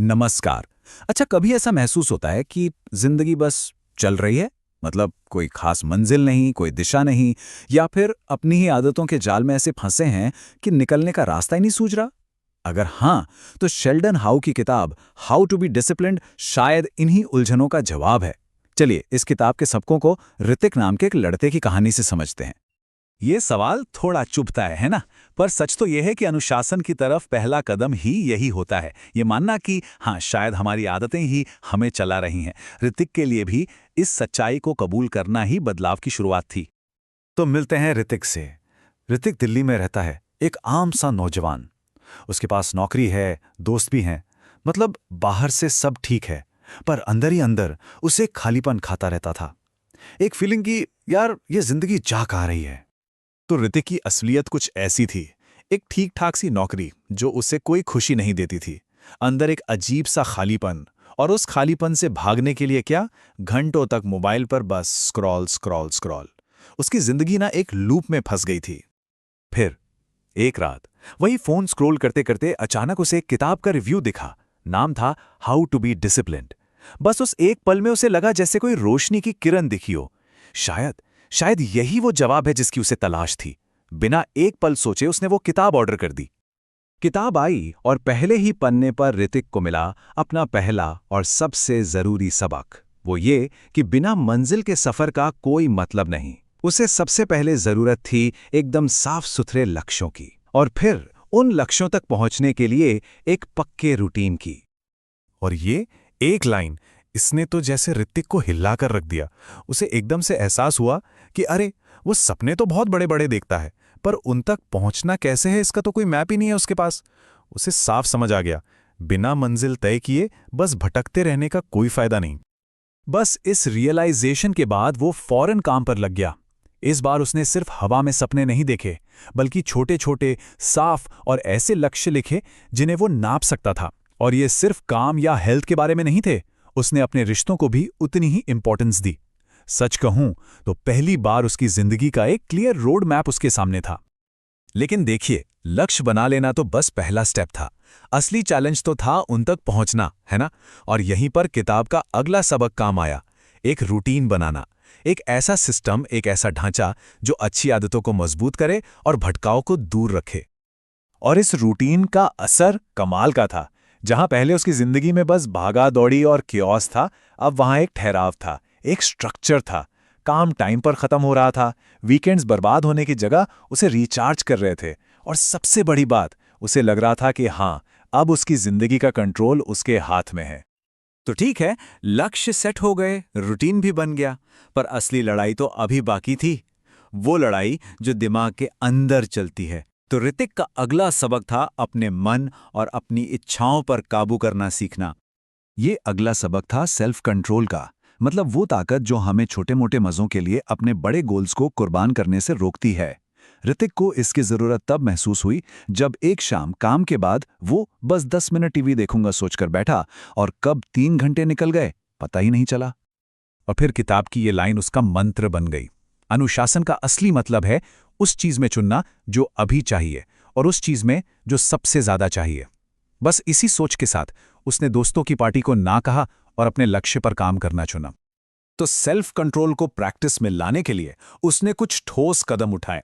नमस्कार। अच्छा, कभी ऐसा महसूस होता है कि जिंदगी बस चल रही है? मतलब कोई खास मंजिल नहीं, कोई दिशा नहीं, या फिर अपनी ही आदतों के जाल में ऐसे फंसे हैं कि निकलने का रास्ता ही नहीं सूझ रहा? अगर हाँ, तो शेल्डन हाउ की किताब हाउ टू बी डिसिप्लिन्ड शायद इन्हीं उलझनों का जवाब है। चलिए, इस किताब के सबकों को ऋतिक नाम के एक लड़के की कहानी से समझते हैं। ये सवाल थोड़ा चुभता है ना? पर सच तो यह है कि अनुशासन की तरफ पहला कदम ही यही होता है। ये मानना कि हाँ, शायद हमारी आदतें ही हमें चला रही हैं। ऋतिक के लिए भी इस सच्चाई को कबूल करना ही बदलाव की शुरुआत थी। तो मिलते हैं ऋतिक से। ऋतिक दिल्ली में रहता है, एक आम सा नौजवान। उसके पास नौकरी है, दोस्त भी हैं। मतलब बाहर से सब ठीक है, पर अंदर ही अंदर उसे खालीपन खाता रहता था। एक फीलिंग कि यार ये जिंदगी जा कहाँ रही है। तो ऋतिक की असलियत कुछ ऐसी थी। एक ठीक ठाक सी नौकरी जो उसे कोई खुशी नहीं देती थी। अंदर एक अजीब सा खालीपन, और उस खालीपन से भागने के लिए क्या, घंटों तक मोबाइल पर बस स्क्रॉल स्क्रॉल स्क्रॉल। उसकी जिंदगी ना एक लूप में फंस गई थी। फिर एक रात वही फोन स्क्रॉल करते करते अचानक उसे एक किताब का रिव्यू दिखा। नाम था हाउ टू बी डिसिप्लिन्ड। बस उस एक पल में उसे लगा जैसे कोई रोशनी की किरण दिखी हो। शायद शायद यही वो जवाब है जिसकी उसे तलाश थी। बिना एक पल सोचे उसने वो किताब ऑर्डर कर दी। किताब आई और पहले ही पन्ने पर ऋतिक को मिला अपना पहला और सबसे जरूरी सबक। वो ये कि बिना मंजिल के सफर का कोई मतलब नहीं। उसे सबसे पहले जरूरत थी एकदम साफ सुथरे लक्ष्यों की, और फिर उन लक्ष्यों तक पहुंचने के लिए एक पक्के रूटीन की। और ये एक लाइन, इसने तो जैसे ऋतिक को हिलाकर रख दिया। उसे एकदम से एहसास हुआ कि अरे, वो सपने तो बहुत बड़े बड़े देखता है, पर उन तक पहुंचना कैसे है इसका तो कोई मैप ही नहीं है उसके पास। उसे साफ समझ आ गया, बिना मंजिल तय किए बस भटकते रहने का कोई फायदा नहीं। बस इस रियलाइजेशन के बाद वो फौरन काम पर लग गया। इस बार उसने सिर्फ हवा में सपने नहीं देखे, बल्कि छोटे छोटे साफ और ऐसे लक्ष्य लिखे जिन्हें वो नाप सकता था। और ये सिर्फ काम या हेल्थ के बारे में नहीं थे। उसने अपने रिश्तों को भी उतनी ही इंपॉर्टेंस दी। सच कहूं तो पहली बार उसकी जिंदगी का एक क्लियर रोड मैप उसके सामने था। लेकिन देखिए, लक्ष्य बना लेना तो बस पहला स्टेप था। असली चैलेंज तो था उन तक पहुंचना, है ना? और यहीं पर किताब का अगला सबक काम आया। एक रूटीन बनाना, एक ऐसा सिस्टम, एक ऐसा ढांचा जो अच्छी आदतों को मजबूत करे और भटकाव को दूर रखे। और इस रूटीन का असर कमाल का था। जहां पहले उसकी जिंदगी में बस भागा दौड़ी और कियोस था, अब वहां एक ठहराव था, एक स्ट्रक्चर था। काम टाइम पर खत्म हो रहा था, वीकेंड्स बर्बाद होने की जगह उसे रिचार्ज कर रहे थे, और सबसे बड़ी बात, उसे लग रहा था कि हाँ, अब उसकी जिंदगी का कंट्रोल उसके हाथ में है। तो ठीक है, लक्ष्य सेट हो गए, रूटीन भी बन गया, पर असली लड़ाई तो अभी बाकी थी। वो लड़ाई जो दिमाग के अंदर चलती है। तो ऋतिक का अगला सबक था अपने मन और अपनी इच्छाओं पर काबू करना सीखना। ये अगला सबक था सेल्फ कंट्रोल का। मतलब वो ताकत जो हमें छोटे मोटे मज़ों के लिए अपने बड़े गोल्स को कुर्बान करने से रोकती है। ऋतिक को इसकी ज़रूरत तब महसूस हुई जब एक शाम काम के बाद वो बस 10 मिनट टीवी देखूंगा सोचकर बैठा, और कब 3 घंटे निकल गए पता ही नहीं चला। और फिर किताब की ये लाइन उसका मंत्र बन गई। अनुशासन का असली मतलब है उस चीज में चुनना जो अभी चाहिए, और उस चीज में जो सबसे ज्यादा चाहिए। बस इसी सोच के साथ उसने दोस्तों की पार्टी को ना कहा और अपने लक्ष्य पर काम करना चुना। तो सेल्फ कंट्रोल को प्रैक्टिस में लाने के लिए उसने कुछ ठोस कदम उठाए।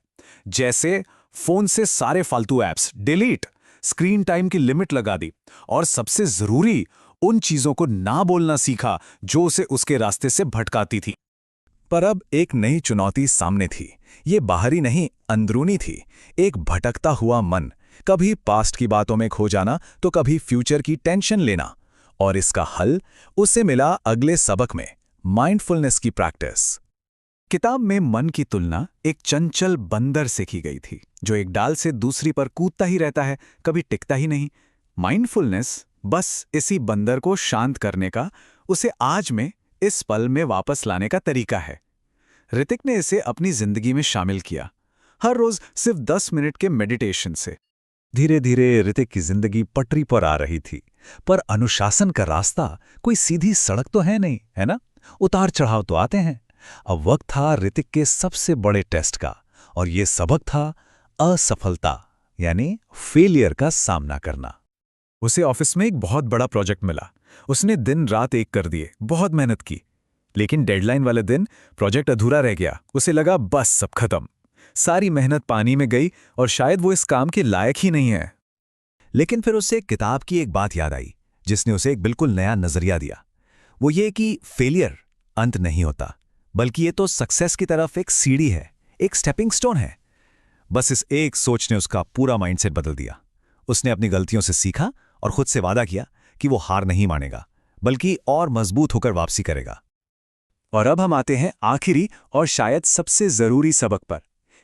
जैसे फोन से सारे फालतू ऐप्स डिलीट, स्क्रीन टाइम की लिमिट लगा दी, और सबसे जरूरी, उन चीजों को ना बोलना सीखा जो उसे उसके रास्ते से भटकाती थी। पर अब एक नई चुनौती सामने थी। ये बाहरी नहीं, अंदरूनी थी। एक भटकता हुआ मन, कभी पास्ट की बातों में खो जाना तो कभी फ्यूचर की टेंशन लेना। और इसका हल उसे मिला अगले सबक में, माइंडफुलनेस की प्रैक्टिस। किताब में मन की तुलना एक चंचल बंदर से की गई थी, जो एक डाल से दूसरी पर कूदता ही रहता है, कभी टिकता ही नहीं। माइंडफुलनेस बस इसी बंदर को शांत करने का, उसे आज में, इस पल में वापस लाने का तरीका है। ऋतिक ने इसे अपनी जिंदगी में शामिल किया, हर रोज सिर्फ 10 मिनट के मेडिटेशन से। धीरे धीरे ऋतिक की जिंदगी पटरी पर आ रही थी। पर अनुशासन का रास्ता कोई सीधी सड़क तो है नहीं, है ना? उतार चढ़ाव तो आते हैं। अब वक्त था ऋतिक के सबसे बड़े टेस्ट का, और ये सबक था असफलता, यानी फेलियर का सामना करना। उसे ऑफिस में एक बहुत बड़ा प्रोजेक्ट मिला। उसने दिन रात एक कर दिए, बहुत मेहनत की, लेकिन डेडलाइन वाले दिन प्रोजेक्ट अधूरा रह गया। उसे लगा बस सब खत्म, सारी मेहनत पानी में गई और शायद वो इस काम के लायक ही नहीं है। लेकिन फिर उसे एक किताब की एक बात याद आई जिसने उसे एक बिल्कुल नया नजरिया दिया। वो ये कि फेलियर अंत नहीं होता, बल्कि ये तो सक्सेस की तरफ एक सीढ़ी है, एक स्टेपिंग स्टोन है। बस इस एक सोच ने उसका पूरा माइंडसेट बदल दिया। उसने अपनी गलतियों से सीखा और खुद से वादा किया कि वो हार नहीं मानेगा, बल्कि और मजबूत होकर वापसी करेगा। और अब हम आते हैं आखिरी और शायद सबसे जरूरी सबक पर,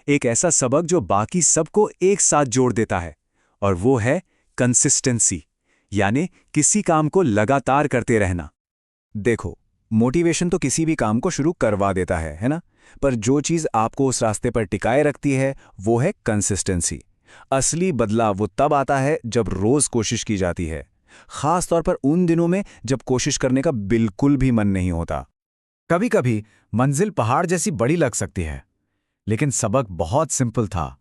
एक ऐसा सबक जो बाकी सबको एक साथ जोड़ देता है, और वो है कंसिस्टेंसी, यानी किसी काम को लगातार करते रहना। देखो, मोटिवेशन तो किसी भी काम को शुरू करवा देता है ना? पर जो चीज़ आपको उस रास्ते पर टिकाए रखती है वो है कंसिस्टेंसी। असली बदलाव वो तब आता है जब रोज कोशिश की जाती है, खास तौर पर उन दिनों में जब कोशिश करने का बिल्कुल भी मन नहीं होता। कभी कभी मंजिल पहाड़ जैसी बड़ी लग सकती है, लेकिन सबक बहुत सिंपल था।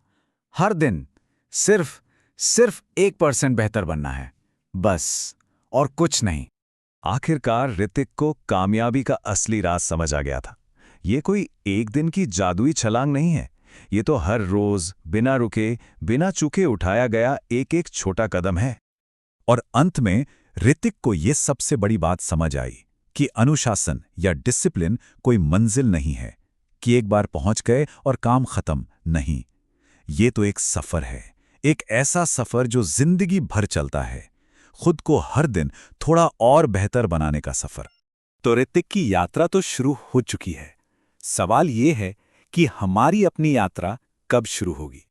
हर दिन सिर्फ 1% बेहतर बनना है, बस, और कुछ नहीं। आखिरकार ऋतिक को कामयाबी का असली राज समझ आ गया था। ये कोई एक दिन की जादुई छलांग नहीं है, ये तो हर रोज बिना रुके, बिना चूके उठाया गया एक एक छोटा कदम है। और अंत में ऋतिक को ये सबसे बड़ी बात समझ आई कि अनुशासन या डिसिप्लिन कोई मंजिल नहीं है, कि एक बार पहुंच गए और काम खत्म नहीं। ये तो एक सफर है, एक ऐसा सफर जो जिंदगी भर चलता है, खुद को हर दिन थोड़ा और बेहतर बनाने का सफर। तो ऋतिक की यात्रा तो शुरू हो चुकी है। सवाल ये है कि हमारी अपनी यात्रा कब शुरू होगी।